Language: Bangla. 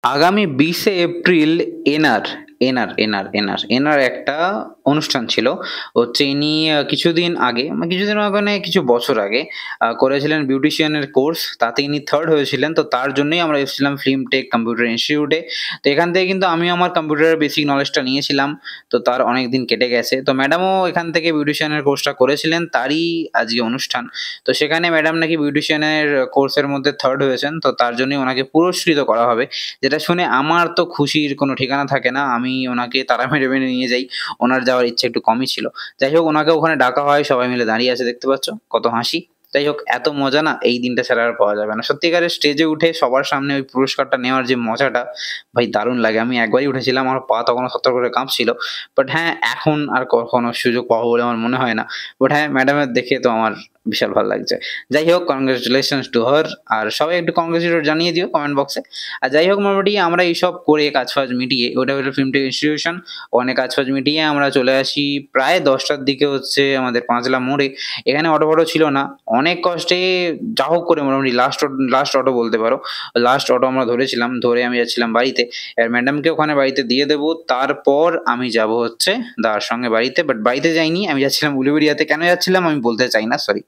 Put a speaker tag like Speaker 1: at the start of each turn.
Speaker 1: আগামী 20শে এপ্রিল এনার এনার একটা অনুষ্ঠান ছিল। হচ্ছে ইনি কিছুদিন আগে মানে কিছু বছর আগে করেছিলেন বিউটিশিয়ানের কোর্স। তাতে ইনি 3rd হয়েছিলেন। তো তার জন্যই আমরা এসেছিলাম ফিল্মটেক কম্পিউটার ইনস্টিটিউটে। তো এখান থেকে কিন্তু আমিও আমার কম্পিউটারের বেসিক নলেজটা নিয়েছিলাম। তো তার অনেকদিন কেটে গেছে। তো ম্যাডামও এখান থেকে বিউটিশিয়ানের কোর্সটা করেছিলেন। তারই আজকে অনুষ্ঠান। তো সেখানে ম্যাডাম নাকি বিউটিশিয়ানের কোর্সের মধ্যে 3rd হয়েছেন। তো তার জন্যই ওনাকে পুরস্কৃত করা হবে। যেটা শুনে আমার তো খুশির কোনো ঠিকানা থাকে না। আমি ওনাকে তাড়া মেরে নিয়ে যাই। ওনার যাওয়ার ইচ্ছা একটু কমই ছিল। যাই হোক ওনাকে ওখানে ডাকা হয়, সবাই মিলে দাঁড়িয়ে আছে দেখতে পাচ্ছ। কত হাসি। যাই হোক এত মজা না এই দিনটা ছাড়া আর পাওয়া যাবে না। সত্যিকারের স্টেজে উঠে সবার সামনে ওই পুরস্কারটা নেওয়ার যে মজাটা ভাই দারুণ লাগে। আমি একবারই উঠেছিলাম। আমার পা তখনও থরথর করে কাঁপছিল। বাট হ্যাঁ, এখন আর কখনো সুযোগ পাবো বলে আমার মনে হয় না। বাট হ্যাঁ, ম্যাডামের দেখে তো আমার বিশাল ভাল লাগছে। যাই হোক কনগ্রাচুলেশনস টু হার। আর সবাই একটু কনগ্রাচুলেট জানিয়ে দিও কমেন্ট বক্সে। আর যাই হোক মোটামুটি আমরা এইসব করে কাজ-ফাজ মিটিয়ে ওটা হলো ফিল্মটেক ইনস্টিটিউশন। ওখানে কাজ-ফাজ মিটিয়ে আমরা চলে আসি প্রায় 10টার দিকে হচ্ছে আমাদের পাঁচলা মোড়ে। এখানে অটো-ফটো ছিল না। অনেক কষ্টে যা হোক করে মোটামুটি লাস্ট অটো বলতে পারো। লাস্ট অটো আমরা ধরেছিলাম। ধরে আমি যাচ্ছিলাম বাড়িতে। এবার ম্যাডামকে ওখানে বাড়িতে দিয়ে দেবো। তারপর আমি যাবো হচ্ছে দাদার সঙ্গে বাড়িতে। বাট বাড়িতে যাইনি। আমি যাচ্ছিলাম উলুবেড়িয়াতে। কেন যাচ্ছিলাম আমি বলতে চাই না, সরি।